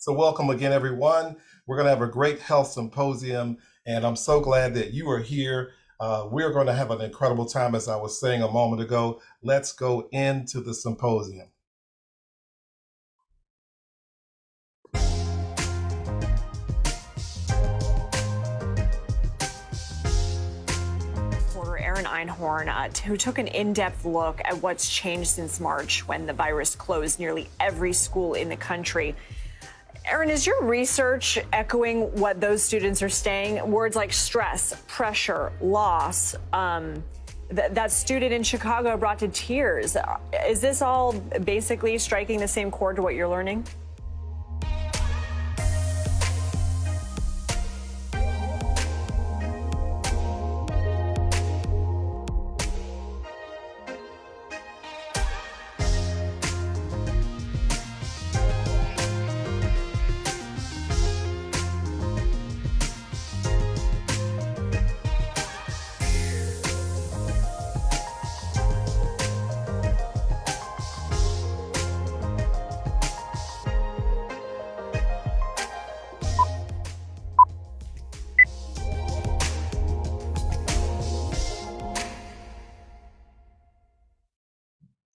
So welcome again, everyone. We're going to have a great health symposium, and I'm so glad that you are here. We're going to have an incredible time, as I was saying a moment ago. Let's go into the symposium. Aaron Einhorn, who took an in-depth look at what's changed since March when the virus closed nearly every school in the country. Aaron, is your research echoing what those students are saying? Words like stress, pressure, loss, that student in Chicago brought to tears. Is this all basically striking the same chord to what you're learning?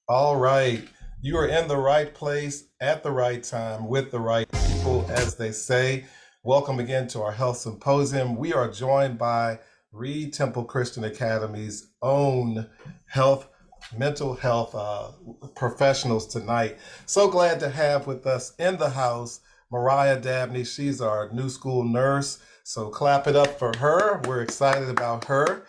All right. You are in the right place at the right time with the right people, as they say. Welcome again to our health symposium. We are joined by Reid Temple Christian Academy's own mental health professionals tonight. So glad to have with us in the house Mariah Dabney. She's our new school nurse. So clap it up for her. We're excited about her.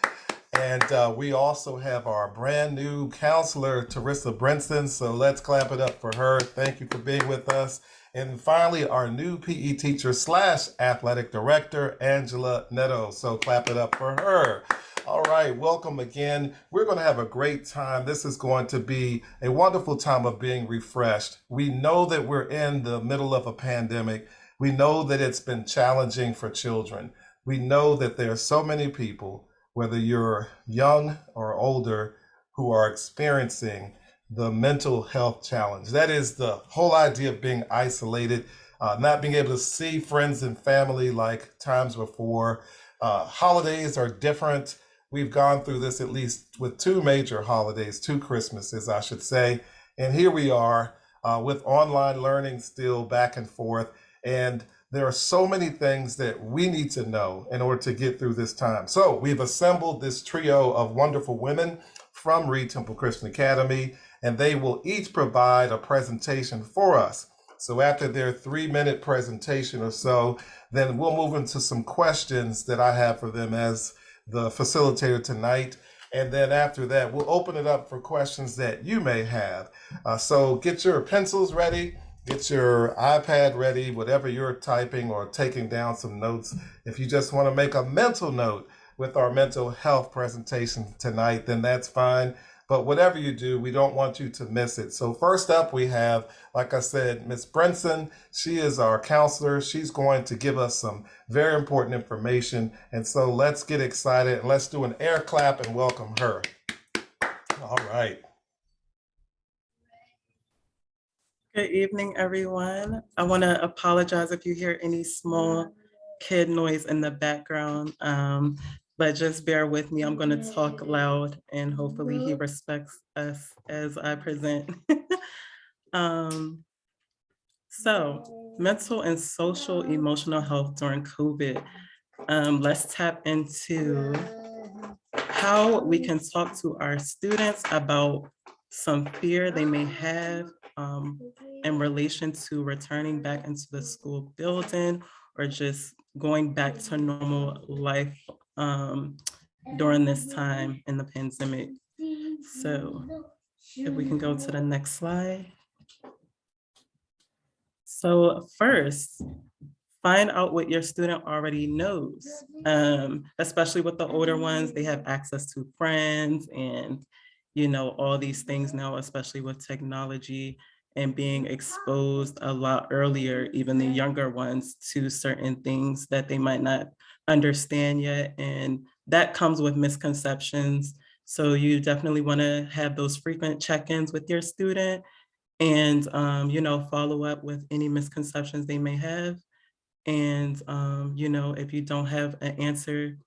And we also have our brand new counselor, Teresa Brinson. So let's clap it up for her. Thank you for being with us. And finally, our new PE teacher slash athletic director, Angela Nadeo. So clap it up for her. All right, welcome again. We're going to have a great time. This is going to be a wonderful time of being refreshed. We know that we're in the middle of a pandemic. We know that it's been challenging for children. We know that there are so many people, whether you're young or older, who are experiencing the mental health challenge. That is the whole idea of being isolated, not being able to see friends and family like times before. Holidays are different. We've gone through this at least with two major holidays, two Christmases, I should say. And here we are with online learning still back and forth. And there are so many things that we need to know in order to get through this time. So we've assembled this trio of wonderful women from Reid Temple Christian Academy, and they will each provide a presentation for us. So after their 3-minute presentation or so, then we'll move into some questions that I have for them as the facilitator tonight. And then after that, we'll open it up for questions that you may have. So get your pencils ready. Get your iPad ready, whatever you're typing or taking down some notes. If you just want to make a mental note with our mental health presentation tonight, then that's fine. But whatever you do, we don't want you to miss it. So first up, we have, like I said, Miss Brinson. She is our counselor. She's going to give us some very important information. And so let's get excited and let's do an air clap and welcome her. All right. Good evening, everyone. I want to apologize if you hear any small kid noise in the background, but just bear with me. I'm going to talk loud and hopefully he respects us as I present. So mental and social emotional health during COVID. Let's tap into how we can talk to our students about some fear they may have in relation to returning back into the school building or just going back to normal life during this time in the pandemic. So if we can go to the next slide. So first, find out what your student already knows, especially with the older ones. They have access to friends and, you know, all these things now, especially with technology and being exposed a lot earlier, even the younger ones, to certain things that they might not understand yet. And that comes with misconceptions. So you definitely want to have those frequent check-ins with your student and, follow up with any misconceptions they may have. And, if you don't have an answer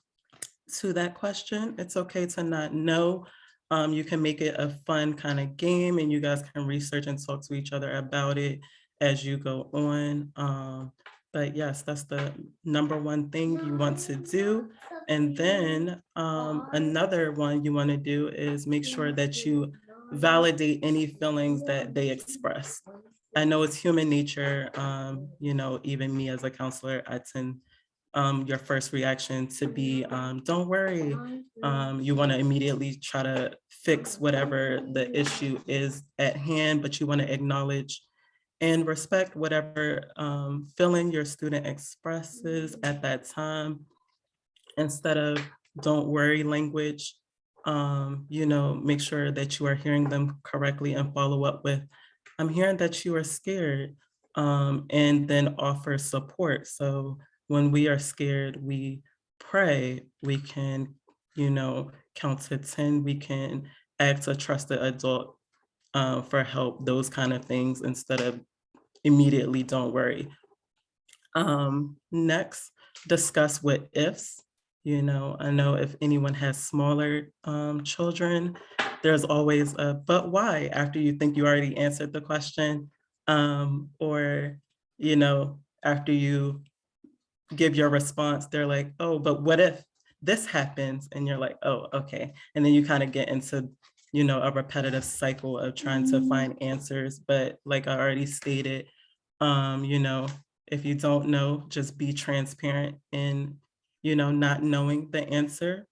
to that question, it's okay to not know. You can make it a fun kind of game and you guys can research and talk to each other about it as you go on. But yes, that's the number one thing you want to do. And then another one you want to do is make sure that you validate any feelings that they express. I know it's human nature, even me as a counselor, I tend your first reaction to be, don't worry. You want to immediately try to fix whatever the issue is at hand, but you want to acknowledge and respect whatever feeling your student expresses at that time instead of don't worry language. Make sure that you are hearing them correctly and follow up with, I'm hearing that you are scared, and then offer support. So when we are scared, we pray, we can, count to 10, we can ask a trusted adult for help, those kind of things, instead of immediately don't worry. Next, discuss what ifs. I know if anyone has smaller children, there's always a but why after you think you already answered the question. Or, after you give your response, they're like, oh, but what if this happens? And you're like, oh, okay. And then you kind of get into, a repetitive cycle of trying to find answers. But like I already stated, if you don't know, just be transparent in, not knowing the answer,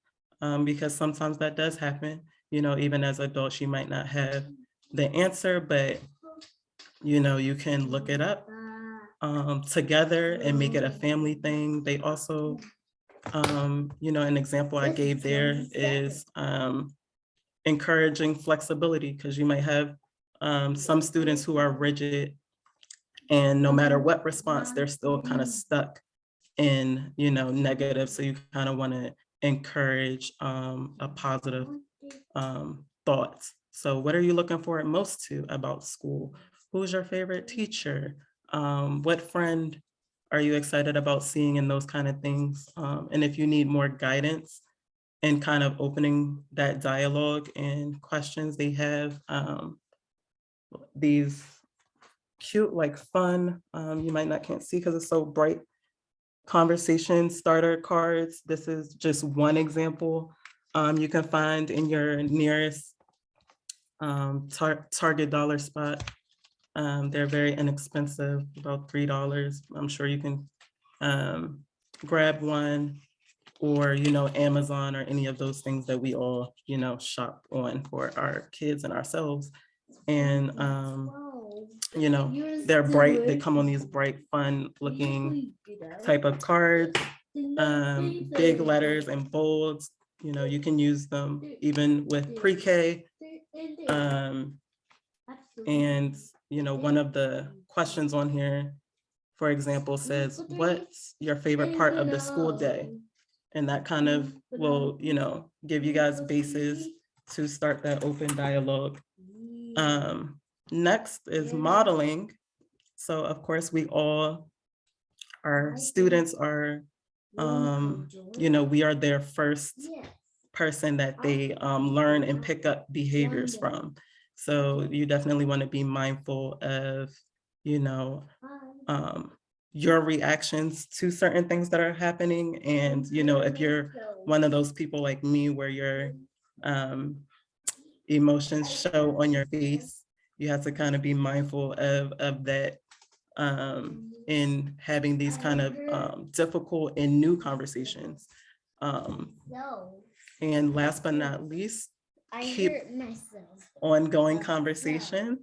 because sometimes that does happen. Even as adults, you might not have the answer, but, you can look it up together and make it a family thing. They also, an example I gave there is encouraging flexibility, because you might have some students who are rigid and no matter what response, they're still kind of stuck in, negative. So you kind of want to encourage a positive thoughts. So what are you looking forward most to about school? Who's your favorite teacher? What friend are you excited about seeing, and those kind of things? And if you need more guidance in kind of opening that dialogue and questions, they have these cute, like fun, you might not can't see because it's so bright, conversation starter cards. This is just one example. You can find in your nearest Target dollar spot. They're very inexpensive, about $3. I'm sure you can grab one, or, Amazon or any of those things that we all, shop on for our kids and ourselves. And, they're bright, they come on these bright, fun looking type of cards, big letters and bolds. You can use them even with pre-K. And, one of the questions on here, for example, says, what's your favorite part of the school day? And that kind of will, give you guys bases to start that open dialogue. Next is modeling. So of course, our students are, we are their first person that they learn and pick up behaviors from. So you definitely want to be mindful of, your reactions to certain things that are happening. And, if you're one of those people like me where your emotions show on your face, you have to kind of be mindful of that in having these kind of difficult and new conversations. And last but not least, keep ongoing conversation.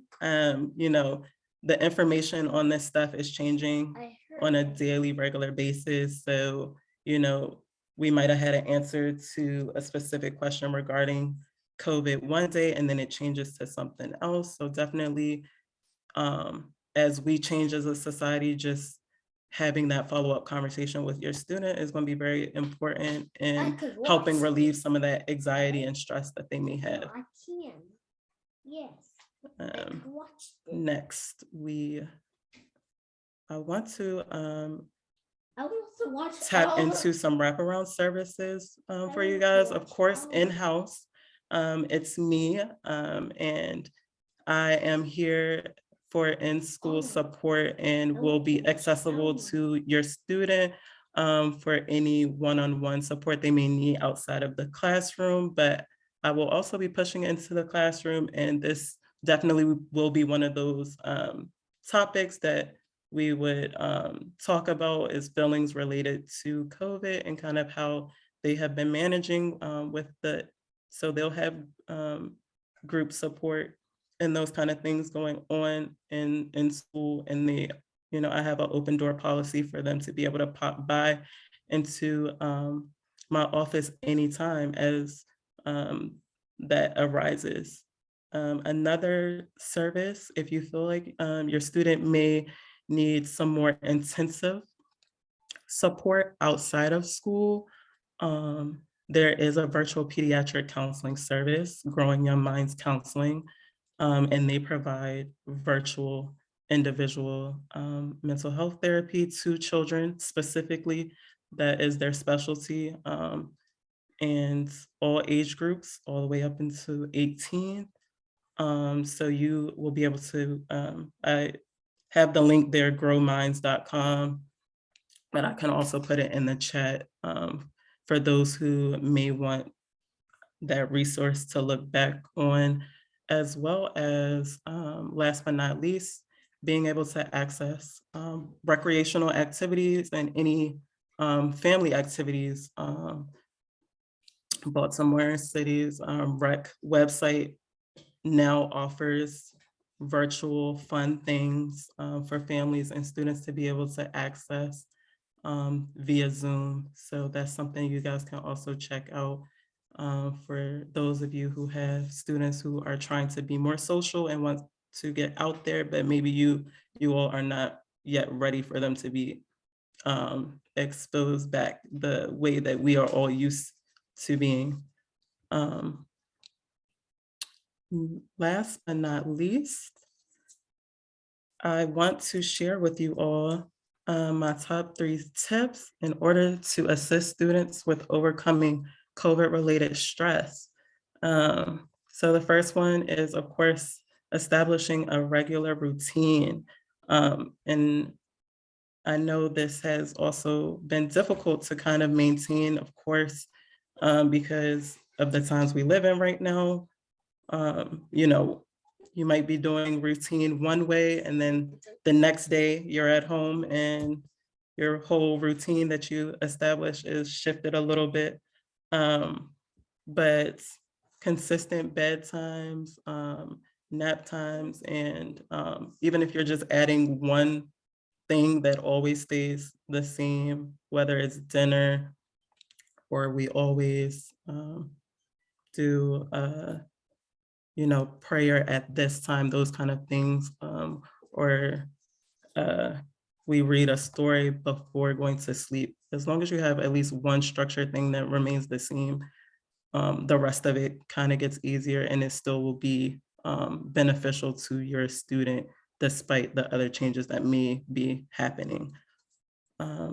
The information on this stuff is changing on a daily, regular basis. So, we might have had an answer to a specific question regarding COVID one day, and then it changes to something else. So definitely, as we change as a society, just having that follow-up conversation with your student is going to be very important in helping relieve some of that anxiety and stress that they may have. I can. Yes. Next, I want to tap into some wraparound services for you guys. Of course, in-house, it's me, and I am here for in-school support and will be accessible to your student for any one-on-one support they may need outside of the classroom. But I will also be pushing into the classroom, and this definitely will be one of those topics that we would talk about, is feelings related to COVID and kind of how they have been managing so they'll have group support and those kind of things going on in school. And I have an open door policy for them to be able to pop by into my office anytime as that arises. Another service, if you feel like your student may need some more intensive support outside of school, there is a virtual pediatric counseling service, Growing Young Minds Counseling, and they provide virtual individual mental health therapy to children specifically. That is their specialty, and all age groups, all the way up into 18. So you will be able to, I have the link there, growminds.com, but I can also put it in the chat for those who may want that resource to look back on, as well as, last but not least, being able to access recreational activities and any family activities. Baltimore City's rec website now offers virtual fun things for families and students to be able to access via Zoom. So that's something you guys can also check out for those of you who have students who are trying to be more social and want to get out there, but maybe you all are not yet ready for them to be exposed back the way that we are all used to being. Last but not least, I want to share with you all my top 3 tips in order to assist students with overcoming COVID-related stress. So the first one is, of course, establishing a regular routine. And I know this has also been difficult to kind of maintain, of course, because of the times we live in right now. You might be doing routine one way, and then the next day you're at home and your whole routine that you established is shifted a little bit. But consistent bedtimes, nap times, and even if you're just adding one thing that always stays the same, whether it's dinner or we always do prayer at this time, those kind of things, or we read a story before going to sleep. As long as you have at least one structured thing that remains the same, the rest of it kind of gets easier, and it still will be beneficial to your student despite the other changes that may be happening.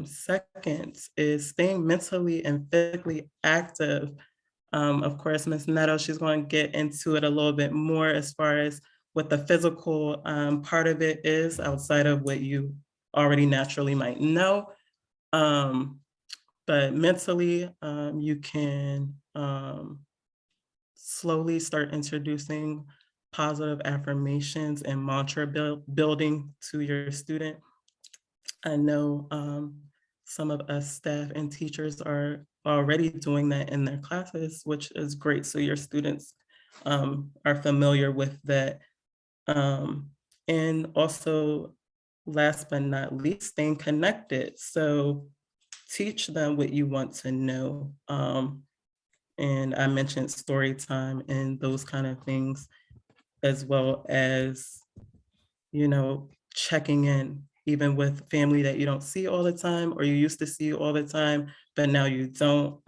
Second is staying mentally and physically active. Of course, Ms. Nadeo, she's going to get into it a little bit more as far as what the physical part of it is outside of what you already naturally might know. But mentally, you can slowly start introducing positive affirmations and mantra building to your student. I know some of us staff and teachers are already doing that in their classes, which is great. So your students are familiar with that. And also, last but not least, staying connected. So teach them what you want to know. And I mentioned story time and those kind of things, as well as, checking in, even with family that you don't see all the time, or you used to see all the time, but now you don't.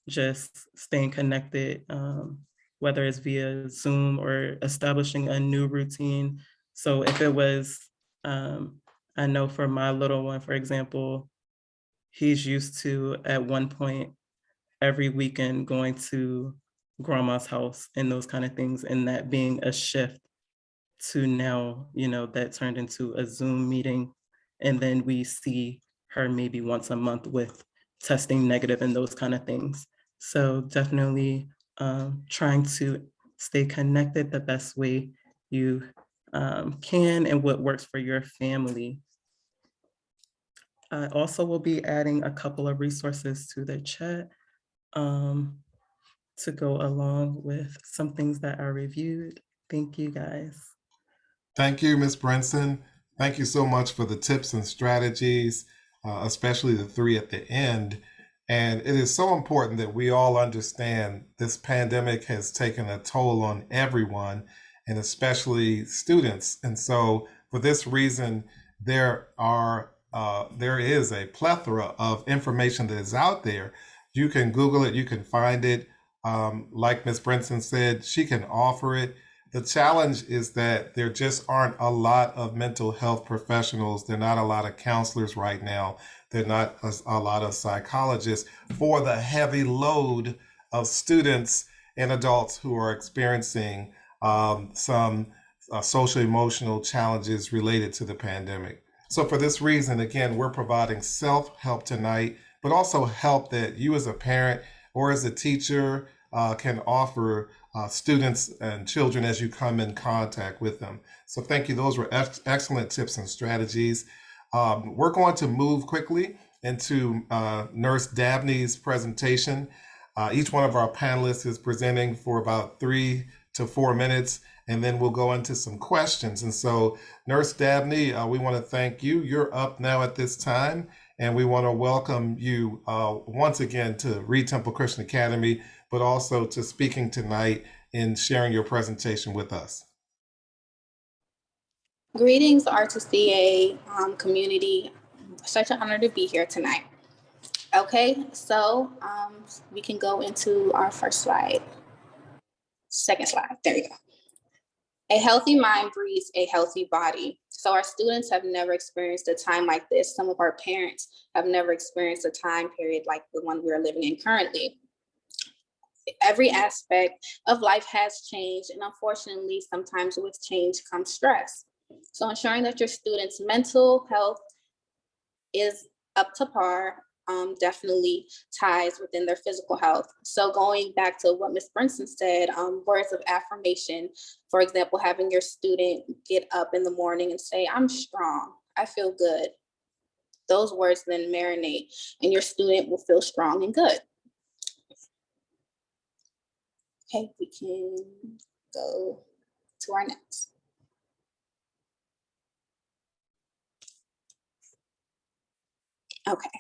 Just staying connected whether it's via Zoom or establishing a new routine. So if it was, I know for my little one, for example, he's used to at one point every weekend going to grandma's house and those kind of things, and that being a shift to now, that turned into a Zoom meeting. And then we see her maybe once a month with testing negative and those kind of things. So definitely trying to stay connected the best way you can and what works for your family. I also will be adding a couple of resources to the chat to go along with some things that are reviewed. Thank you guys. Thank you, Ms. Brinson. Thank you so much for the tips and strategies, especially the three at the end. And it is so important that we all understand this pandemic has taken a toll on everyone, and especially students. And so, for this reason, there is a plethora of information that is out there. You can Google it, you can find it. Like Ms. Brinson said, she can offer it. The challenge is that there just aren't a lot of mental health professionals. There are not a lot of counselors right now. There are not a lot of psychologists for the heavy load of students and adults who are experiencing some social emotional challenges related to the pandemic. So for this reason, again, we're providing self-help tonight, but also help that you as a parent or as a teacher can offer students and children as you come in contact with them. So thank you. Those were excellent tips and strategies. We're going to move quickly into Nurse Dabney's presentation. Each one of our panelists is presenting for about 3 to 4 minutes, and then we'll go into some questions. And so, Nurse Dabney, we want to thank you. You're up now at this time, and we want to welcome you once again to Reid Temple Christian Academy, but also to speaking tonight and sharing your presentation with us. Greetings, RTCA community. Such an honor to be here tonight. Okay, so we can go into our first slide. Second slide, there you go. A healthy mind breeds a healthy body. So our students have never experienced a time like this. Some of our parents have never experienced a time period like the one we're living in currently. Every aspect of life has changed, and unfortunately, sometimes with change comes stress. So ensuring that your students' mental health is up to par definitely ties within their physical health. So going back to what Ms. Brinson said, words of affirmation, for example, having your student get up in the morning and say, "I'm strong, I feel good." Those words then marinate, and your student will feel strong and good. Okay, we can go to our next. Okay.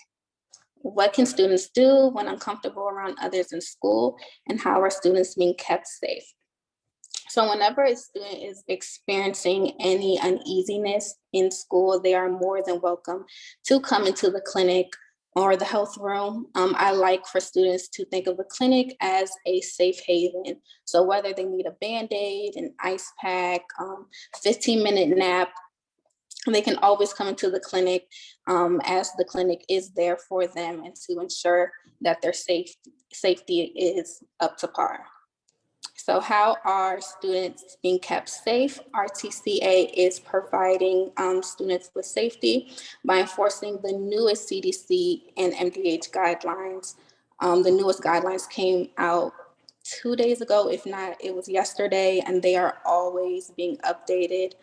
What can students do when uncomfortable around others in school, and how are students being kept safe? So whenever a student is experiencing any uneasiness in school, they are more than welcome to come into the clinic or the health room. I like for students to think of the clinic as a safe haven. So whether they need a Band-Aid, an ice pack, 15-minute nap, they can always come into the clinic as the clinic is there for them and to ensure that their safety is up to par. So how are students being kept safe? RTCA is providing students with safety by enforcing the newest CDC and MDH guidelines. The newest guidelines came out 2 days ago, if not, it was yesterday, and they are always being updated.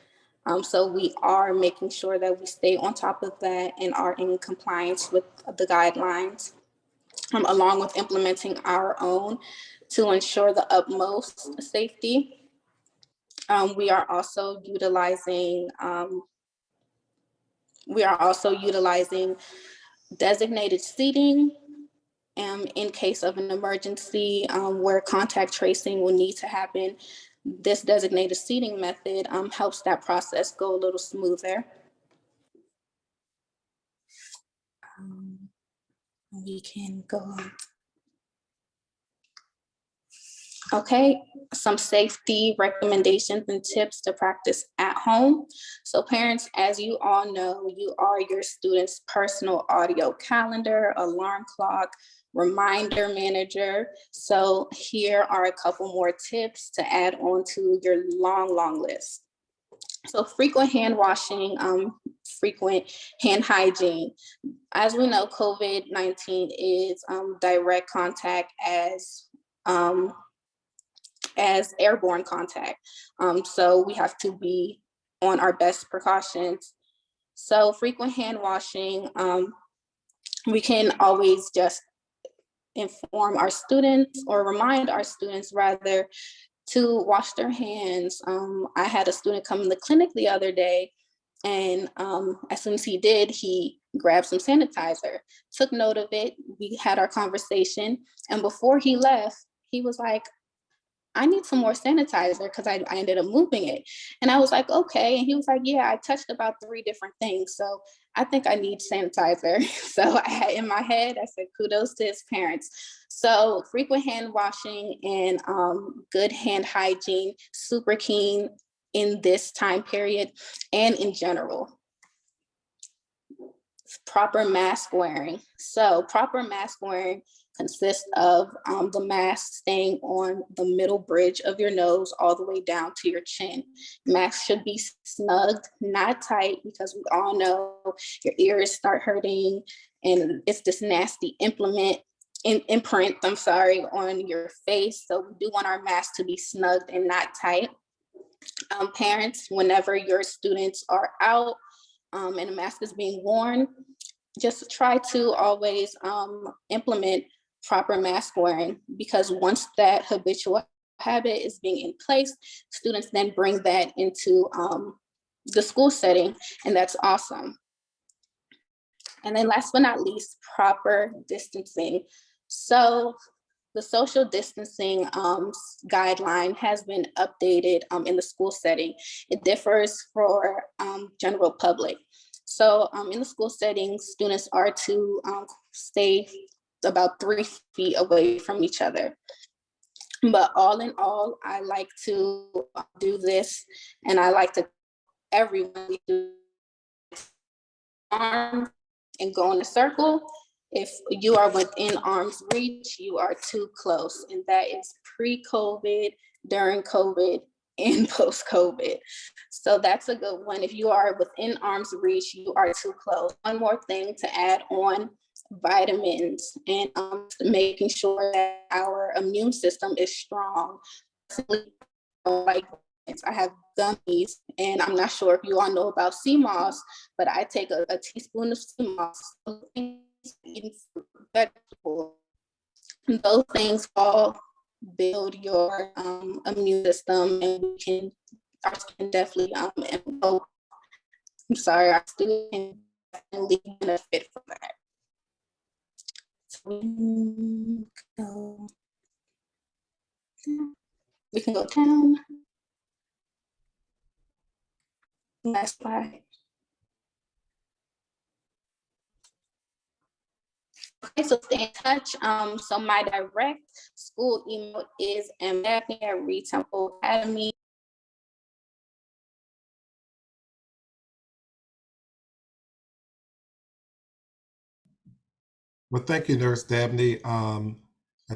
So we are making sure that we stay on top of that and are in compliance with the guidelines, along with implementing our own to ensure the utmost safety. We are also utilizing designated seating in case of an emergency where contact tracing will need to happen. This designated seating method helps that process go a little smoother. We can go on. Okay, some safety recommendations and tips to practice at home. So parents, as you all know, you are your students' personal audio calendar, alarm clock, reminder manager. So here are a couple more tips to add on to your long list. So frequent hand washing, frequent hand hygiene. As we know, COVID-19 is direct contact as airborne contact. So we have to be on our best precautions. So frequent hand washing, we can always just inform our students or remind our students rather to wash their hands. I had a student come in the clinic the other day, and as soon as he did, he grabbed some sanitizer, took note of it. We had our conversation, and before he left, he was like, I need some more sanitizer because I ended up moving it. And I was like, okay. And he was like, yeah, I touched about 3 different things. So I think I need sanitizer. So in my head, I said, kudos to his parents. So frequent hand washing and good hand hygiene, super keen in this time period and in general. Proper mask wearing. So proper mask wearing consists of the mask staying on the middle bridge of your nose all the way down to your chin. Masks should be snugged, not tight, because we all know your ears start hurting and it's this nasty imprint, on your face. So we do want our masks to be snugged and not tight. Parents, whenever your students are out and a mask is being worn, just try to always implement proper mask wearing, because once that habitual habit is being in place, students then bring that into the school setting, and that's awesome. And then last but not least, proper distancing. So the social distancing guideline has been updated in the school setting. It differs for general public. So in the school setting, students are to stay about 3 feet away from each other. But all in all, I like to do this, and I like to everyone do arms and go in a circle. If you are within arm's reach, you are too close, and that is pre-COVID, during COVID, and post-COVID. So that's a good one. If you are within arm's reach, you are too close. One more thing to add on: vitamins and making sure that our immune system is strong. Like, I have gummies, and I'm not sure if you all know about sea moss, but I take a teaspoon of sea moss, eating fruit, vegetables. Those things all build your immune system, and our skin definitely our students can definitely benefit from that. So we can go down. Last slide. Okay, so stay in touch. So my direct school email is Dabney at Reid Temple Academy. Well, thank you, Nurse Dabney. I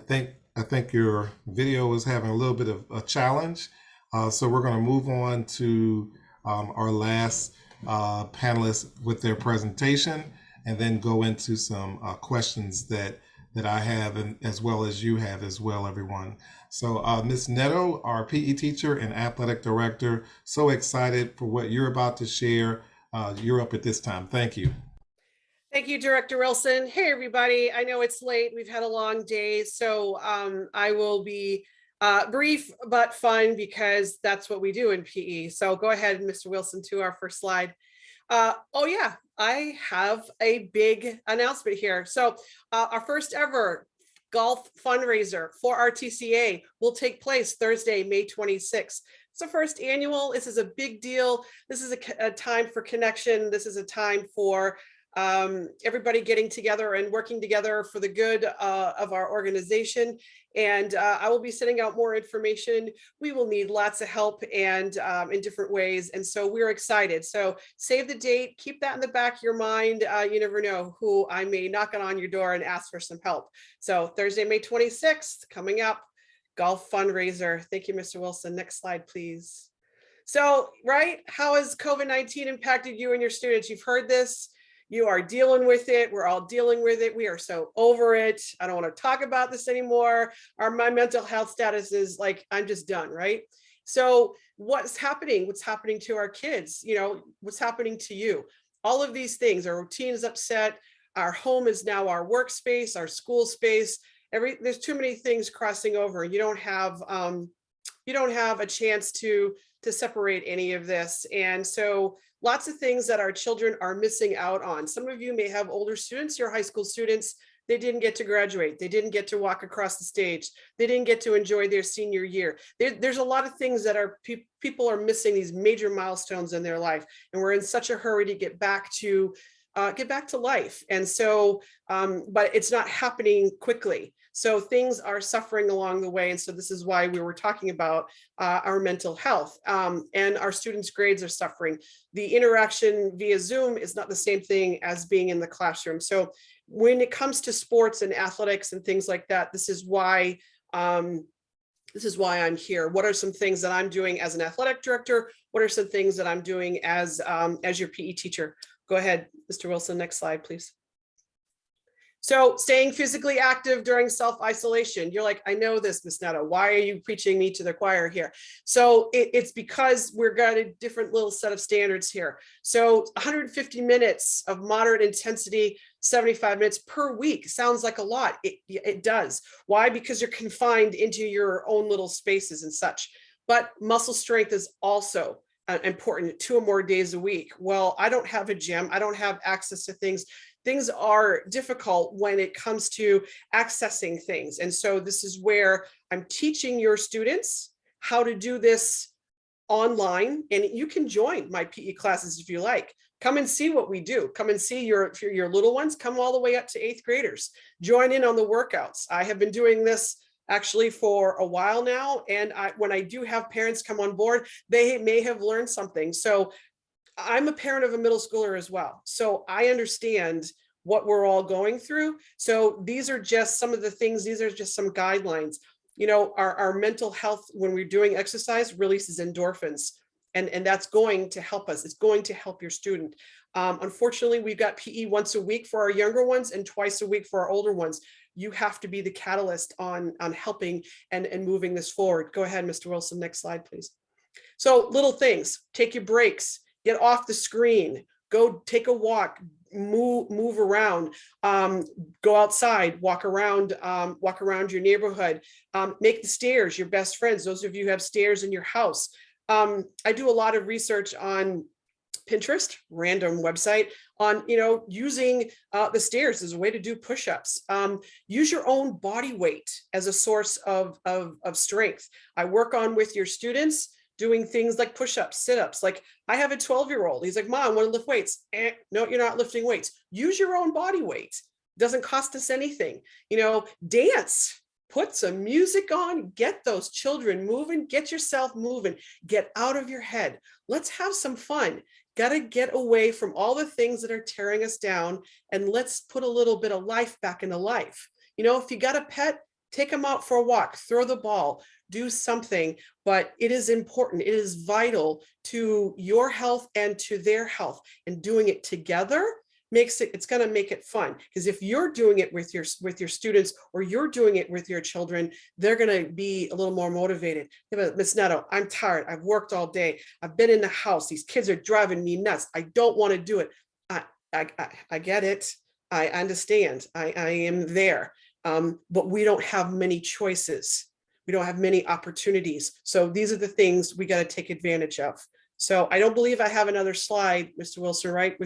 think your video is having a little bit of a challenge, so we're going to move on to our last panelist with their presentation, and then go into some questions that I have, and as well as you have as well, everyone. So Ms. Nadeo, our PE teacher and athletic director, so excited for what you're about to share. You're up at this time. Thank you. Thank you, Director Wilson. Hey, everybody. I know it's late. We've had a long day, so I will be brief but fun, because that's what we do in PE. So go ahead, Mr. Wilson, to our first slide. Oh yeah, I have a big announcement here. So our first ever golf fundraiser for our TCA will take place Thursday, May 26th. It's the first annual. This is a big deal. This is a time for connection. This is a time for everybody getting together and working together for the good of our organization. And I will be sending out more information. We will need lots of help and in different ways. And so we're excited. So save the date, keep that in the back of your mind. You never know who I may knock on your door and ask for some help. So Thursday, May 26th, coming up, golf fundraiser. Thank you, Mr. Wilson. Next slide, please. So, right, how has COVID-19 impacted you and your students? You've heard this. You are dealing with it. We're all dealing with it. We are so over it. I don't want to talk about this anymore. My mental health status is like, I'm just done, right? So what's happening? What's happening to our kids? You know, what's happening to you? All of these things, our routine is upset. Our home is now our workspace, our school space. There's too many things crossing over. You don't have a chance to separate any of this. And so lots of things that our children are missing out on. Some of you may have older students, your high school students, they didn't get to graduate. They didn't get to walk across the stage. They didn't get to enjoy their senior year. There's a lot of things that people are missing, these major milestones in their life. And we're in such a hurry to get back to life. And so, but it's not happening quickly. So things are suffering along the way. And so this is why we were talking about our mental health, and our students' grades are suffering. The interaction via Zoom is not the same thing as being in the classroom. So when it comes to sports and athletics and things like that, this is why I'm here. What are some things that I'm doing as an athletic director? What are some things that I'm doing as your PE teacher? Go ahead, Mr. Wilson, next slide, please. So staying physically active during self-isolation. You're like, I know this, Ms. Nadeo. Why are you preaching me to the choir here? So it's because we're got a different little set of standards here. So 150 minutes of moderate intensity, 75 minutes per week sounds like a lot. It does. Why? Because you're confined into your own little spaces and such. But muscle strength is also important, 2 or more days a week. Well, I don't have a gym. I don't have access to things. Things are difficult when it comes to accessing things. And so this is where I'm teaching your students how to do this online. And you can join my PE classes if you like. Come and see what we do. Come and see your little ones, come all the way up to 8th graders. Join in on the workouts. I have been doing this actually for a while now. And when I do have parents come on board, they may have learned something. So I'm a parent of a middle schooler as well. So I understand what we're all going through. So these are just some of the things, these are just some guidelines. You know, our mental health, when we're doing exercise, releases endorphins. And that's going to help us. It's going to help your student. Unfortunately, we've got PE once a week for our younger ones and twice a week for our older ones. You have to be the catalyst on helping and moving this forward. Go ahead, Mr. Wilson, next slide, please. So little things, take your breaks, get off the screen, go take a walk, move around, go outside, walk around your neighborhood, make the stairs your best friends. Those of you who have stairs in your house. I do a lot of research on Pinterest, random website, on using the stairs as a way to do push-ups. Use your own body weight as a source of strength. I work on with your students doing things like push-ups, sit-ups. Like I have a 12-year-old. He's like, Mom, I want to lift weights. No, you're not lifting weights. Use your own body weight. Doesn't cost us anything. Dance. Put some music on, get those children moving, get yourself moving, get out of your head. Let's have some fun. Got to get away from all the things that are tearing us down, and let's put a little bit of life back into life. If you got a pet, take them out for a walk, throw the ball, do something, but it is important. It is vital to your health and to their health, and doing it together it's going to make it fun, because if you're doing it with your students, or you're doing it with your children, they're going to be a little more motivated. Ms. Nadeo, I'm tired. I've worked all day. I've been in the house. These kids are driving me nuts. I don't want to do it. I get it. I understand. I am there. But we don't have many choices. We don't have many opportunities. So these are the things we got to take advantage of. So I don't believe I have another slide, Mr. Wilson, right?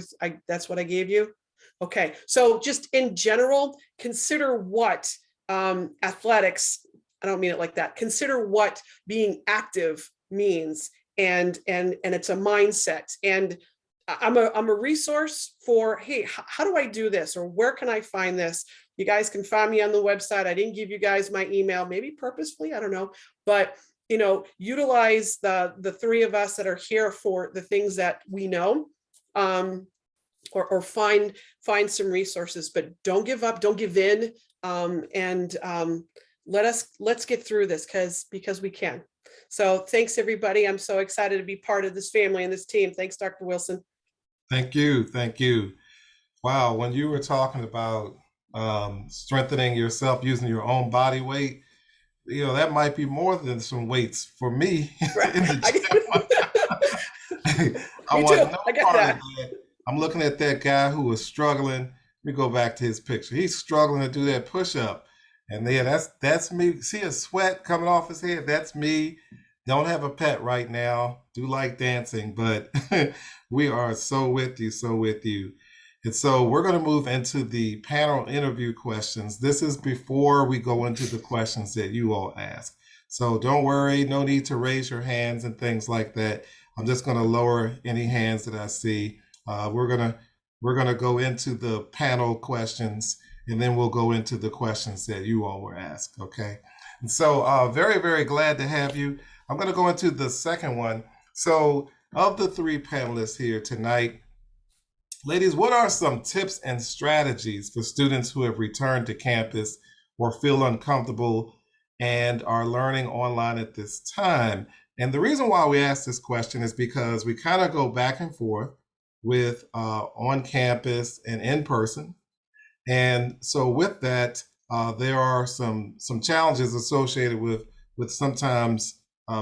That's what I gave you. Okay, so just in general, consider what athletics, I don't mean it like that. Consider what being active means, and it's a mindset. And I'm a resource for, hey, how do I do this? Or where can I find this? You guys can find me on the website. I didn't give you guys my email, maybe purposefully, I don't know. But utilize the three of us that are here for the things that we know. Or find some resources, but don't give up, don't give in. And let's get through this because we can. So thanks everybody. I'm so excited to be part of this family and this team. Thanks, Dr. Wilson. Thank you. Thank you. Wow. When you were talking about strengthening yourself using your own body weight, that might be more than some weights for me in the gym. I want no part of that. I'm looking at that guy who was struggling. Let me go back to his picture. He's struggling to do that push-up. And then that's me. See a sweat coming off his head? That's me. Don't have a pet right now. Do like dancing, but we are so with you, so with you. And so we're going to move into the panel interview questions. This is before we go into the questions that you all ask. So don't worry, no need to raise your hands and things like that. I'm just going to lower any hands that I see. We're gonna go into the panel questions, and then we'll go into the questions that you all were asked. Okay, and so very, very glad to have you. I'm gonna go into the second one. So of the three panelists here tonight, ladies, what are some tips and strategies for students who have returned to campus or feel uncomfortable and are learning online at this time? And the reason why we ask this question is because we kind of go back and forth with on campus and in person. And so with that, there are some challenges associated with sometimes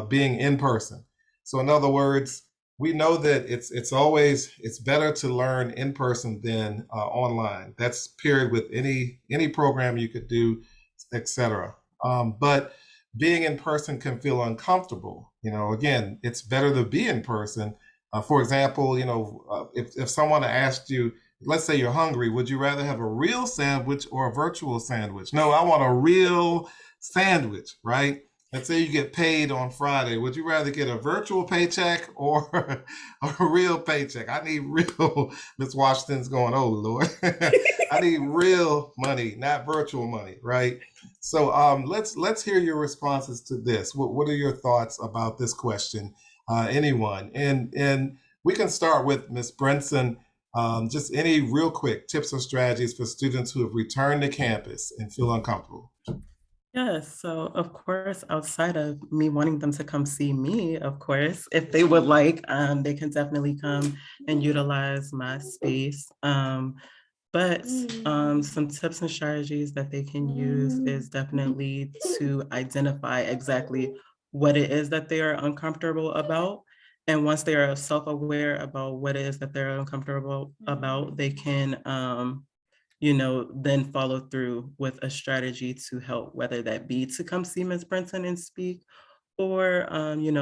being in person. So in other words, we know that it's better to learn in person than online. That's period with any program you could do, etc. But being in person can feel uncomfortable. Again, it's better to be in person. For example, if someone asked you, let's say you're hungry, would you rather have a real sandwich or a virtual sandwich? No, I want a real sandwich, right? Let's say you get paid on Friday. Would you rather get a virtual paycheck or a real paycheck? I need real. Miss Washington's going, oh Lord, I need real money, not virtual money, right? So let's hear your responses to this. What are your thoughts about this question? Anyone, and we can start with Ms. Brinson. Just any real quick tips or strategies for students who have returned to campus and feel uncomfortable. Yes, so of course, outside of me wanting them to come see me, of course, if they would like, they can definitely come and utilize my space. But some tips and strategies that they can use is definitely to identify exactly what it is that they are uncomfortable about. And once they are self-aware about what it is that they're uncomfortable about, they can then follow through with a strategy to help, whether that be to come see Ms. Brinson and speak, or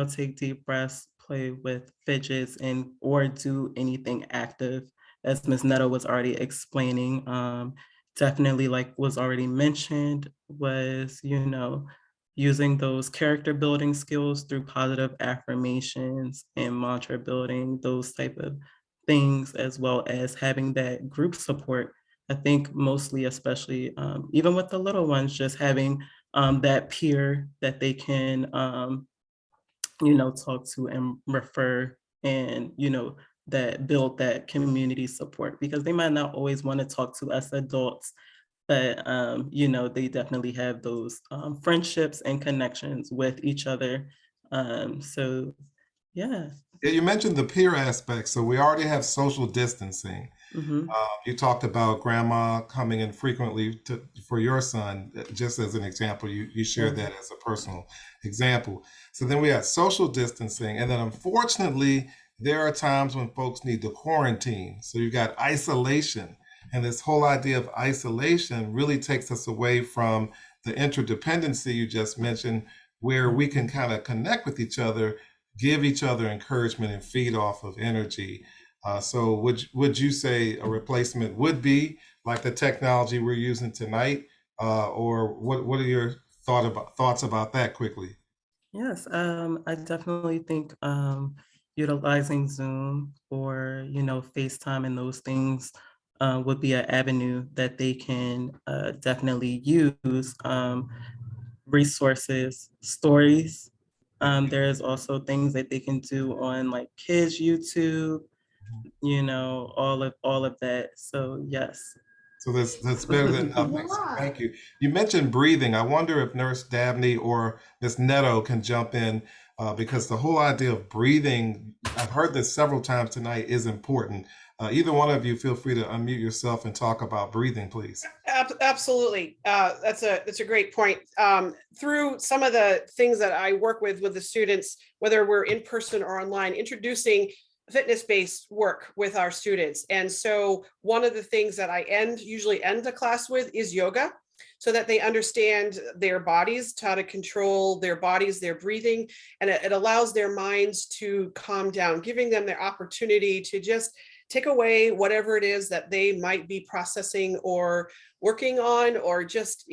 take deep breaths, play with fidgets, and or do anything active, as Ms. Nadeo was already explaining. Definitely, like was already mentioned, was using those character building skills through positive affirmations and mantra building, those type of things, as well as having that group support. I think mostly, especially even with the little ones, just having that peer that they can, talk to and refer, and, that build that community support, because they might not always want to talk to us adults, but, they definitely have those friendships and connections with each other. So, yeah. Yeah, you mentioned the peer aspect. So we already have social distancing. Mhm. You talked about grandma coming in frequently for your son, just as an example. You shared that as a personal example. So then we have social distancing. And then unfortunately, there are times when folks need to quarantine. So you've got isolation. And this whole idea of isolation really takes us away from the interdependency you just mentioned, where we can kind of connect with each other, give each other encouragement, and feed off of energy. So would you say a replacement would be like the technology we're using tonight? Or what are your thoughts about that quickly? Yes, I definitely think utilizing Zoom or, FaceTime and those things would be an avenue that they can definitely use. Resources, stories. There's also things that they can do on like kids YouTube, all of that. So yes. So that's better than nothing. So thank you. You mentioned breathing. I wonder if Nurse Dabney or Miss Neto can jump in because the whole idea of breathing, I've heard this several times tonight, is important. Either one of you, feel free to unmute yourself and talk about breathing, please. Absolutely. That's a great point. Through some of the things that I work with the students, whether we're in person or online, introducing fitness-based work with our students. And so one of the things that I usually end a class with is yoga, so that they understand their bodies, how to control their bodies, their breathing, and it allows their minds to calm down, giving them the opportunity to just take away whatever it is that they might be processing or working on, or just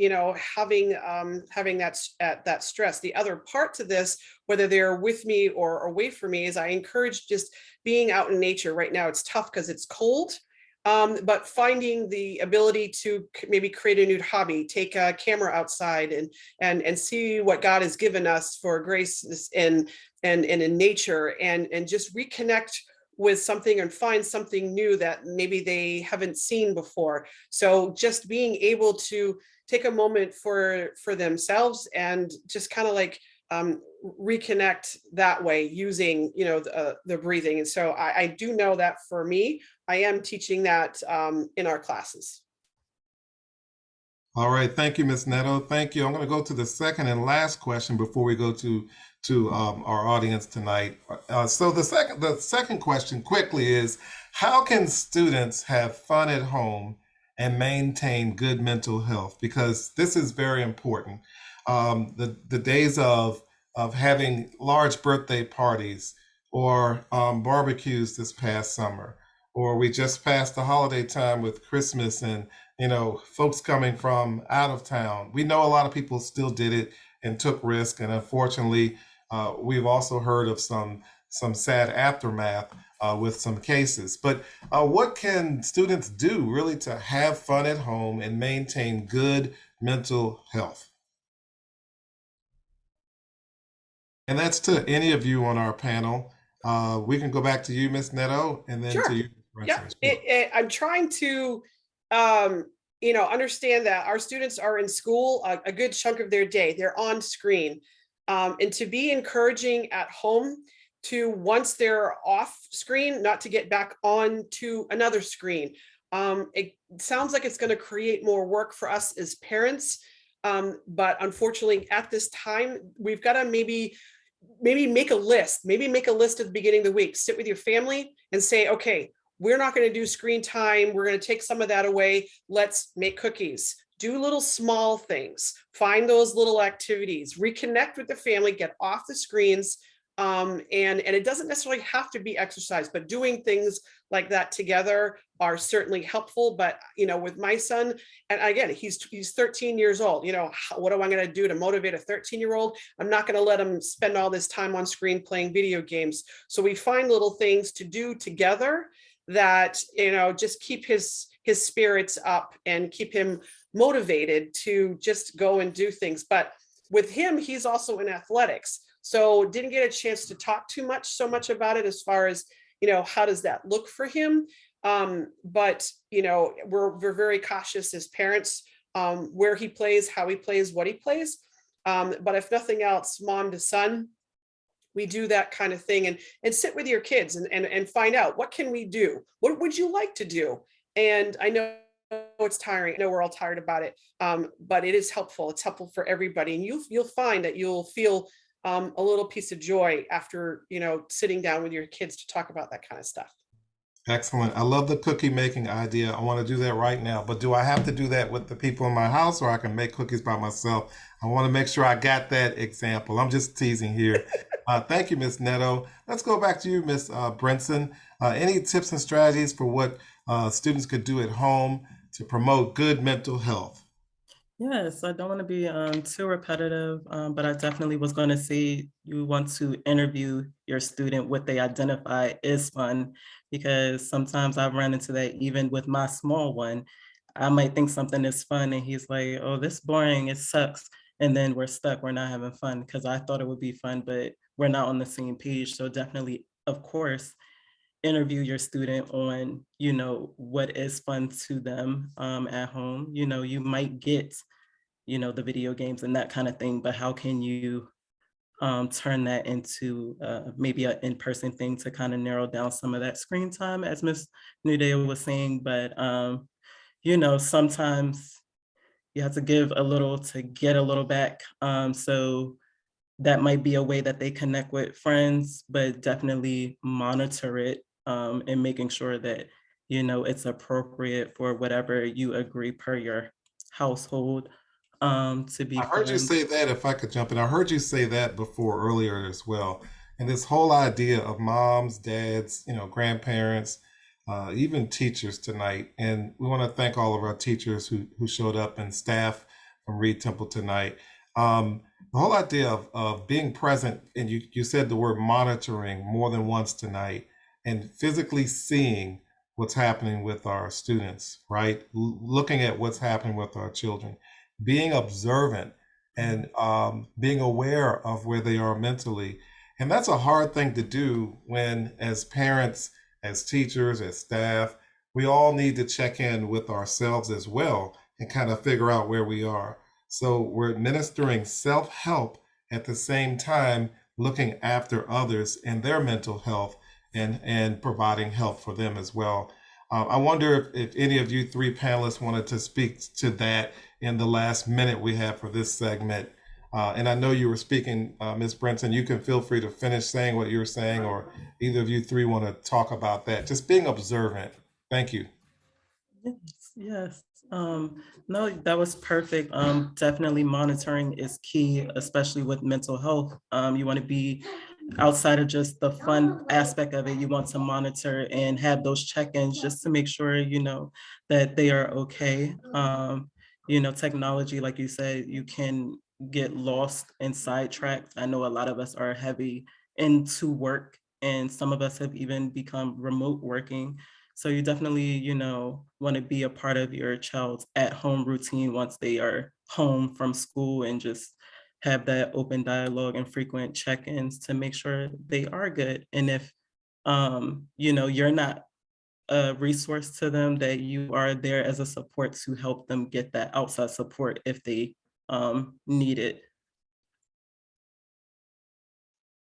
having that stress. The other part to this, whether they're with me or away from me, is I encourage just being out in nature. Right now it's tough because it's cold, but finding the ability to maybe create a new hobby, take a camera outside and see what God has given us for grace and in nature, and just reconnect with something and find something new that maybe they haven't seen before. So just being able to take a moment for themselves and just kind of like reconnect that way using the breathing. And so I do know that for me, I am teaching that in our classes. All right, thank you, Ms. Neto. Thank you. I'm going to go to the second and last question before we go to our audience tonight. So the second question quickly is, how can students have fun at home and maintain good mental health? Because this is very important. The days of having large birthday parties or barbecues this past summer, or we just passed the holiday time with Christmas and folks coming from out of town. We know a lot of people still did it and took risk, and unfortunately, we've also heard of some sad aftermath with some cases. But what can students do really to have fun at home and maintain good mental health? And that's to any of you on our panel. We can go back to you, Ms. Neto, and then Sure. to you, Yeah, Brinson. I'm trying to, understand that our students are in school a good chunk of their day. They're on screen, and to be encouraging at home to, once they're off screen, not to get back on to another screen. It sounds like it's going to create more work for us as parents, but unfortunately, at this time, we've got to maybe make a list. Maybe make a list at the beginning of the week. Sit with your family and say, okay, we're not going to do screen time. We're going to take some of that away. Let's make cookies. Do little small things. Find those little activities. Reconnect with the family. Get off the screens. And it doesn't necessarily have to be exercise, but doing things like that together are certainly helpful. But with my son, and again, he's 13 years old. What am I going to do to motivate a 13-year-old? I'm not going to let him spend all this time on screen playing video games. So we find little things to do together that just keep his spirits up and keep him motivated to just go and do things. But with him, he's also in athletics, so didn't get a chance to talk so much about it as far as how does that look for him. But we're very cautious as parents, where he plays, how he plays, what he plays. But if nothing else, mom to son, we do that kind of thing, and sit with your kids and find out, what can we do? What would you like to do? And I know it's tiring. I know we're all tired about it, but it is helpful. It's helpful for everybody, and you'll find that you'll feel a little piece of joy after sitting down with your kids to talk about that kind of stuff. Excellent. I love the cookie making idea. I want to do that right now. But do I have to do that with the people in my house, or I can make cookies by myself? I want to make sure I got that example. I'm just teasing here. Thank you, Ms. Neto. Let's go back to you, Ms. Brinson. Any tips and strategies for what students could do at home to promote good mental health? Yes, I don't want to be too repetitive, but I definitely was going to say you want to interview your student what they identify is fun, because sometimes I've run into that even with my small one. I might think something is fun and he's like, oh, this boring, it sucks. And then we're stuck, we're not having fun because I thought it would be fun, but we're not on the same page. So definitely, of course, interview your student on, what is fun to them at home. You might get the video games and that kind of thing, but how can you turn that into maybe an in-person thing to kind of narrow down some of that screen time, as Ms. Nadeo was saying. But sometimes you have to give a little to get a little back. So that might be a way that they connect with friends, but definitely monitor it, and making sure that it's appropriate for whatever you agree per your household, to be I heard you fun. say that, if I could jump in, I heard you say that before earlier as well. And this whole idea of moms, dads, grandparents, even teachers tonight. And we want to thank all of our teachers who showed up and staff from Reid Temple tonight. The whole idea of being present, and you said the word monitoring more than once tonight, and physically seeing what's happening with our students, right? Looking at what's happening with our children, being observant and being aware of where they are mentally. And that's a hard thing to do when, as parents, as teachers, as staff, we all need to check in with ourselves as well and kind of figure out where we are. So we're administering self-help at the same time, looking after others and their mental health and providing help for them as well. I wonder if any of you three panelists wanted to speak to that in the last minute we have for this segment. And I know you were speaking, Ms. Brinson. You can feel free to finish saying what you were saying, or either of you three want to talk about that. Just being observant. Thank you. Yes, yes. No, that was perfect. Definitely monitoring is key, especially with mental health. You want to be outside of just the fun aspect of it. You want to monitor and have those check-ins just to make sure, that they are okay. Technology, like you said, you can get lost and sidetracked. I know a lot of us are heavy into work, and some of us have even become remote working. So you definitely, want to be a part of your child's at-home routine once they are home from school, and just have that open dialogue and frequent check-ins to make sure they are good. And if you're not a resource to them, that you are there as a support to help them get that outside support if they need it.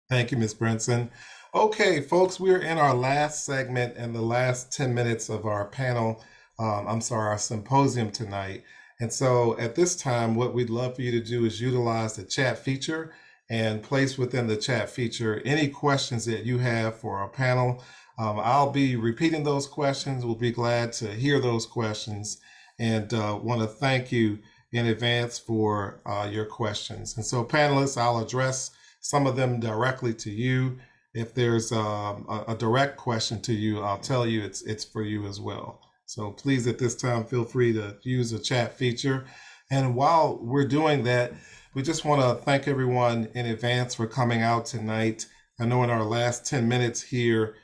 Thank you, Ms. Brinson. Okay, folks, we're in our last segment and the last 10 minutes of our panel, our symposium tonight. And so at this time, what we'd love for you to do is utilize the chat feature and place within the chat feature any questions that you have for our panel. I'll be repeating those questions. We'll be glad to hear those questions, and want to thank you in advance for your questions. And so panelists, I'll address some of them directly to you. If there's a direct question to you, I'll tell you it's for you as well. So please, at this time, feel free to use the chat feature. And while we're doing that, we just want to thank everyone in advance for coming out tonight. I know in our last 10 minutes here,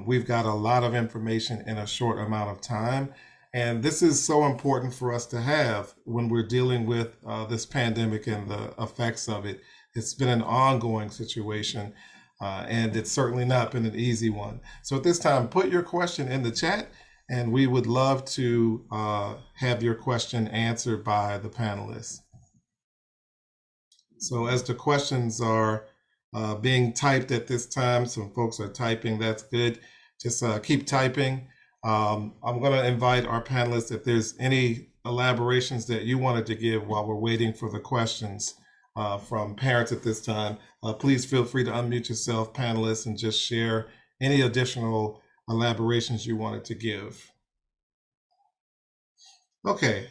we've got a lot of information in a short amount of time. And this is so important for us to have when we're dealing with this pandemic and the effects of it. It's been an ongoing situation, and it's certainly not been an easy one. So at this time, put your question in the chat, and we would love to have your question answered by the panelists. So as the questions are being typed at this time, some folks are typing, that's good. Just keep typing. I'm going to invite our panelists, if there's any elaborations that you wanted to give while we're waiting for the questions from parents at this time, please feel free to unmute yourself, panelists, and just share any additional elaborations you wanted to give. Okay,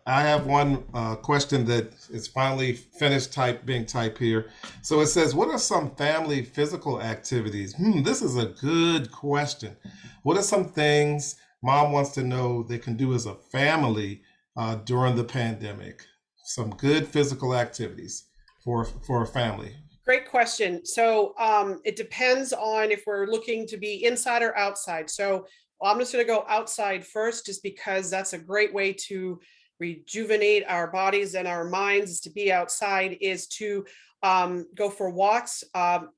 I have one question that is finally finished being typed here. So it says, what are some family physical activities? This is a good question. What are some things mom wants to know they can do as a family during the pandemic? some good physical activities for a family? Great question. So it depends on if we're looking to be inside or outside. So I'm just going to go outside first, just because that's a great way to rejuvenate our bodies and our minds. Is to be outside, is to go for walks,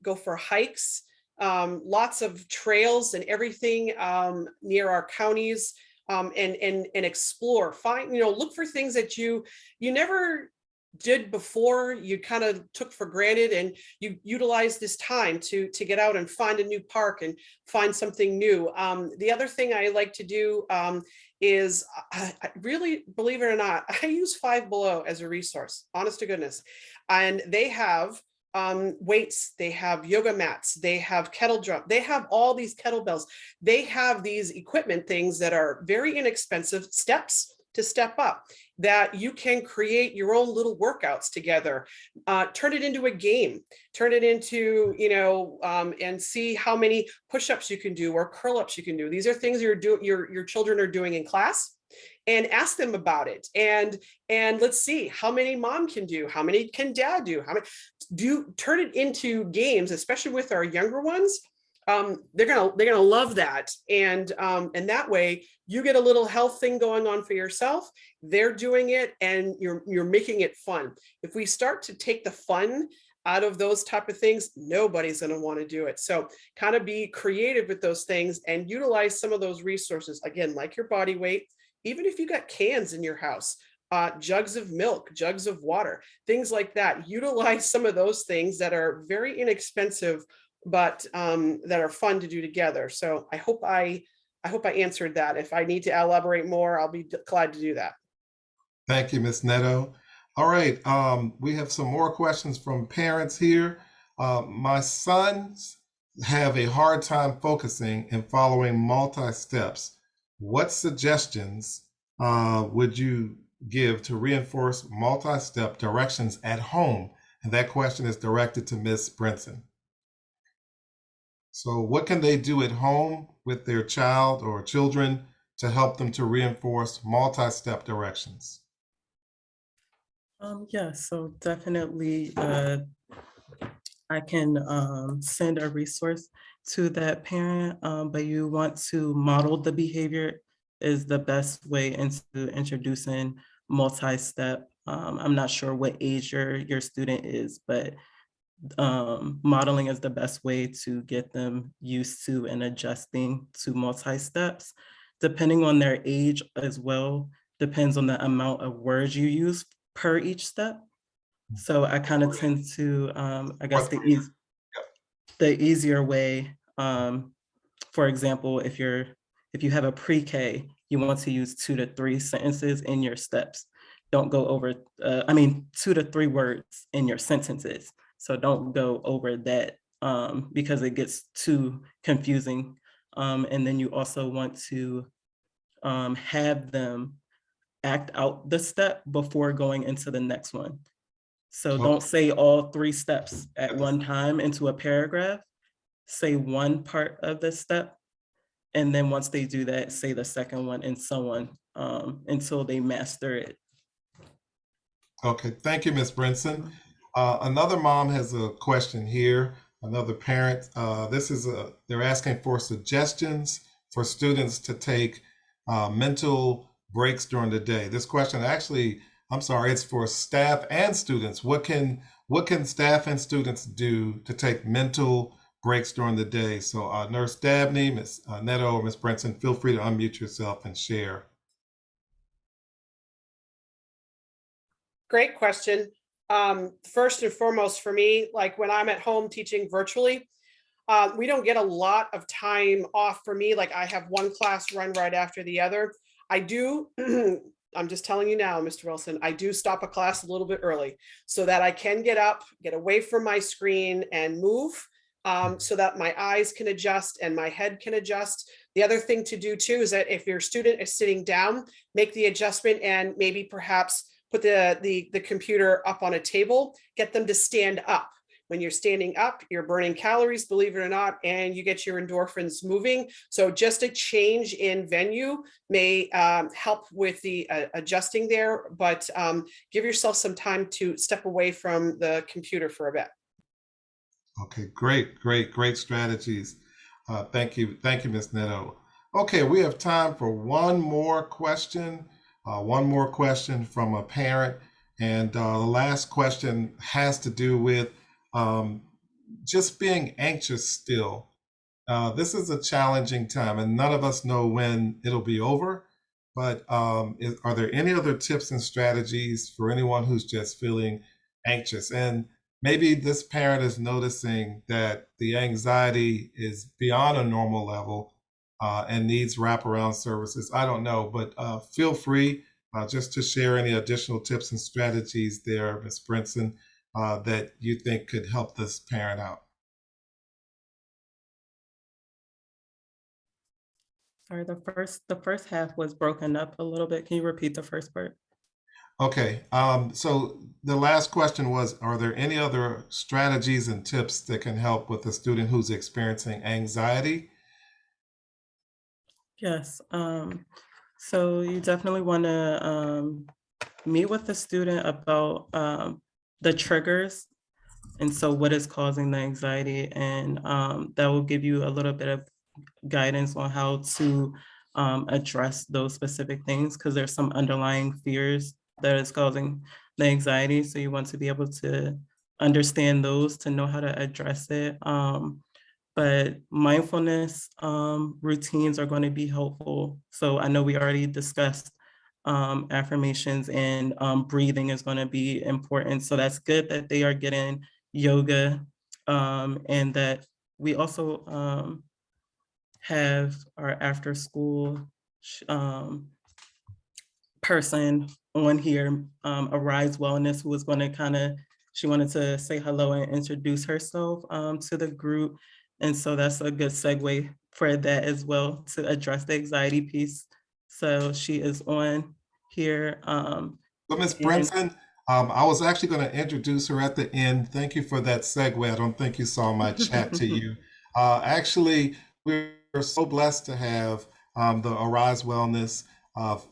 go for hikes, lots of trails and everything near our counties, and explore. Find, look for things that you never did before, you kind of took for granted, and you utilize this time to get out and find a new park and find something new. The other thing I like to do is, I really, believe it or not, I use Five Below as a resource, honest to goodness. And they have weights, they have yoga mats, they have kettle drum, they have all these kettlebells, they have these equipment things that are very inexpensive steps to step up, that you can create your own little workouts together, turn it into a game, turn it into, and see how many push-ups you can do or curl-ups you can do. These are things your children are doing in class, and ask them about it. And let's see how many mom can do, how many can dad do, how many turn it into games, especially with our younger ones. They're gonna love that, and that way you get a little health thing going on for yourself. They're doing it, and you're making it fun. If we start to take the fun out of those type of things, nobody's going to want to do it. So kind of be creative with those things and utilize some of those resources, again, like your body weight. Even if you got cans in your house, jugs of milk, jugs of water, things like that. Utilize some of those things that are very inexpensive, but that are fun to do together. So I hope I answered that. If I need to elaborate more, I'll be glad to do that. Thank you, Ms. Neto. All right, we have some more questions from parents here. My sons have a hard time focusing and following multi-steps. What suggestions would you give to reinforce multi-step directions at home? And that question is directed to Ms. Brinson. So what can they do at home with their child or children to help them to reinforce multi-step directions? Yeah, so definitely I can send a resource to that parent, but you want to model the behavior is the best way into introducing multi-step. I'm not sure what age your student is, but modeling is the best way to get them used to and adjusting to multi-steps. Depending on their age as well, depends on the amount of words you use per each step. So I kind of tend to, I guess the easier way, for example, if you have a pre-K, you want to use 2 to 3 sentences in your steps. Don't go over, 2 to 3 words in your sentences. So don't go over that because it gets too confusing. And then you also want to have them act out the step before going into the next one. So don't say all 3 steps at one time into a paragraph. Say one part of the step. And then once they do that, say the second one and so on until they master it. Okay, thank you, Ms. Brinson. Another mom has a question here, another parent. They're asking for suggestions for students to take mental breaks during the day. This question actually, it's for staff and students. What can staff and students do to take mental breaks during the day? So Nurse Dabney, Ms. Nadeo, or Ms. Brinson, feel free to unmute yourself and share. Great question. First and foremost for me, like when I'm at home teaching virtually, we don't get a lot of time off for me. Like I have one class run right after the other. I do, I'm just telling you now, Mr. Wilson, I do stop a class a little bit early so that I can get up, get away from my screen and move so that my eyes can adjust and my head can adjust. The other thing to do too is that if your student is sitting down, make the adjustment and maybe perhaps put the computer up on a table, get them to stand up. When you're standing up, you're burning calories, believe it or not, and you get your endorphins moving. So just a change in venue may help with the adjusting there, but give yourself some time to step away from the computer for a bit. Okay, great strategies. Thank you, Ms. Neto. Okay, we have time for one more question. One more question from a parent, and the last question has to do with just being anxious still. This is a challenging time, and none of us know when it'll be over. But are there any other tips and strategies for anyone who's just feeling anxious? And maybe this parent is noticing that the anxiety is beyond a normal level and needs wraparound services. I don't know, but feel free just to share any additional tips and strategies there, Ms. Brinson, that you think could help this parent out. Sorry, the first half was broken up a little bit. Can you repeat the first part? Okay, so the last question was, are there any other strategies and tips that can help with a student who's experiencing anxiety? Yes. So you definitely want to meet with the student about the triggers, and so what is causing the anxiety, and that will give you a little bit of guidance on how to address those specific things, because there's some underlying fears that is causing the anxiety. So you want to be able to understand those to know how to address it. But mindfulness routines are going to be helpful. So I know we already discussed affirmations, and breathing is going to be important. So that's good that they are getting yoga, and that we also have our after school person on here, Arise Wellness, who was going to she wanted to say hello and introduce herself to the group. And so that's a good segue for that as well, to address the anxiety piece. So she is on here. So, Ms. Brinson, I was actually going to introduce her at the end. Thank you for that segue. I don't think you saw my chat to you. Actually, we're so blessed to have the Arise Wellness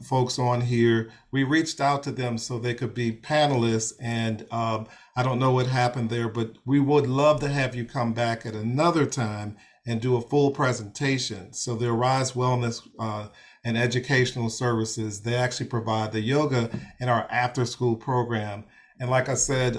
folks on here. We reached out to them so they could be panelists, and I don't know what happened there, but we would love to have you come back at another time and do a full presentation. So the Arise Wellness and Educational Services, they actually provide the yoga in our after school program. And like I said,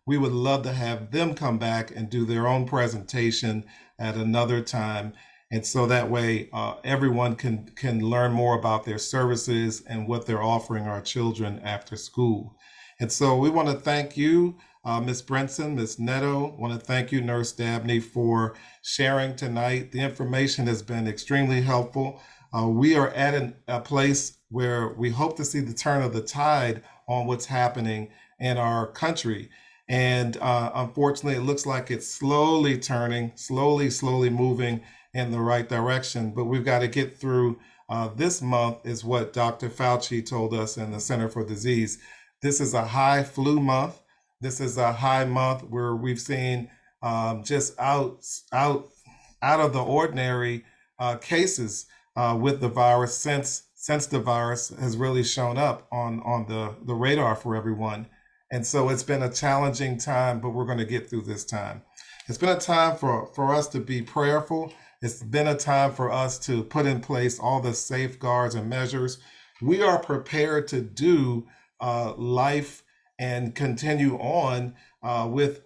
we would love to have them come back and do their own presentation at another time. And so that way everyone can learn more about their services and what they're offering our children after school. And so we want to thank you, Ms. Brinson, Ms. Neto. Want to thank you, Nurse Dabney, for sharing tonight. The information has been extremely helpful. We are at a place where we hope to see the turn of the tide on what's happening in our country. And unfortunately, it looks like it's slowly turning, slowly moving in the right direction. But we've got to get through this month, is what Dr. Fauci told us in the Center for Disease. This is a high flu month. This is a high month where we've seen just out of the ordinary cases with the virus since the virus has really shown up on the radar for everyone. And so it's been a challenging time, but we're going to get through this time. It's been a time for us to be prayerful. It's been a time for us to put in place all the safeguards and measures. We are prepared to do life and continue on with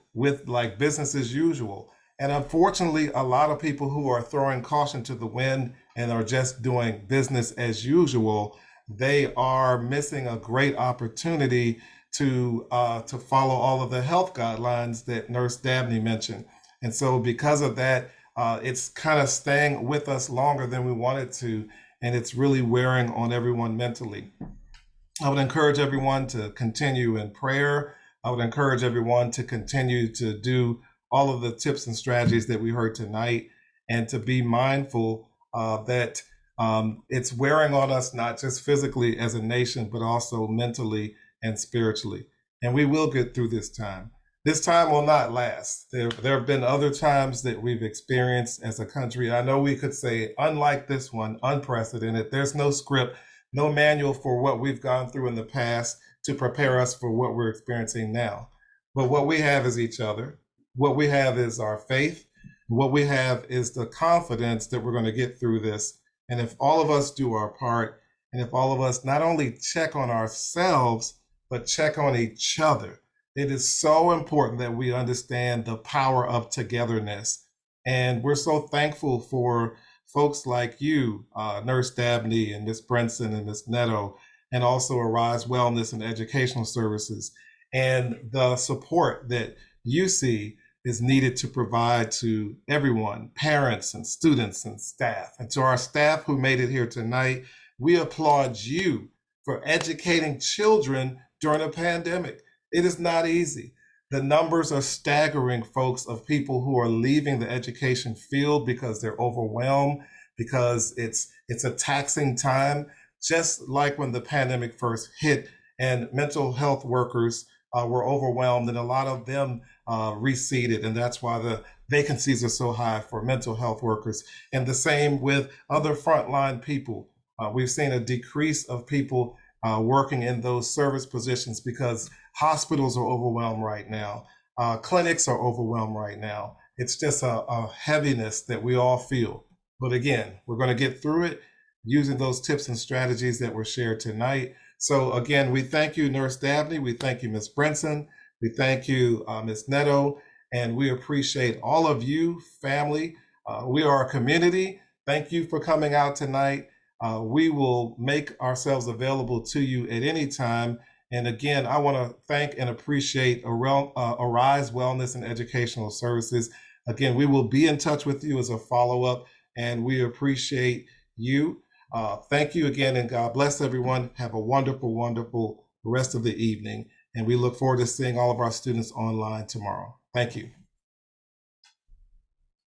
like business as usual. And unfortunately, a lot of people who are throwing caution to the wind and are just doing business as usual, they are missing a great opportunity to follow all of the health guidelines that Nurse Dabney mentioned. And so because of that, it's kind of staying with us longer than we wanted to, and it's really wearing on everyone mentally. I would encourage everyone to continue in prayer. I would encourage everyone to continue to do all of the tips and strategies that we heard tonight, and to be mindful that it's wearing on us, not just physically as a nation, but also mentally and spiritually. And we will get through this time. This time will not last. There have been other times that we've experienced as a country. I know we could say, unlike this one, unprecedented. There's no script, no manual for what we've gone through in the past to prepare us for what we're experiencing now. But what we have is each other. What we have is our faith. What we have is the confidence that we're going to get through this. And if all of us do our part, and if all of us not only check on ourselves, but check on each other, it is so important that we understand the power of togetherness. And we're so thankful for folks like you, Nurse Dabney and Miss Brinson and Miss Nadeo, and also Arise Wellness and Educational Services, and the support that you see is needed to provide to everyone, parents and students and staff. And to our staff who made it here tonight, we applaud you for educating children during a pandemic. It is not easy. The numbers are staggering, folks, of people who are leaving the education field because they're overwhelmed, because it's a taxing time, just like when the pandemic first hit and mental health workers were overwhelmed, and a lot of them receded, and that's why the vacancies are so high for mental health workers. And the same with other frontline people. We've seen a decrease of people working in those service positions because hospitals are overwhelmed right now. Clinics are overwhelmed right now. It's just a heaviness that we all feel. But again, we're going to get through it using those tips and strategies that were shared tonight. So again, we thank you, Nurse Dabney. We thank you, Ms. Brinson. We thank you, Ms. Nadeo. And we appreciate all of you, family. We are a community. Thank you for coming out tonight. We will make ourselves available to you at any time. And again, I want to thank and appreciate Arise Wellness and Educational Services. Again, we will be in touch with you as a follow-up, and we appreciate you. Thank you again, and God bless everyone. Have a wonderful, wonderful rest of the evening. And we look forward to seeing all of our students online tomorrow. Thank you.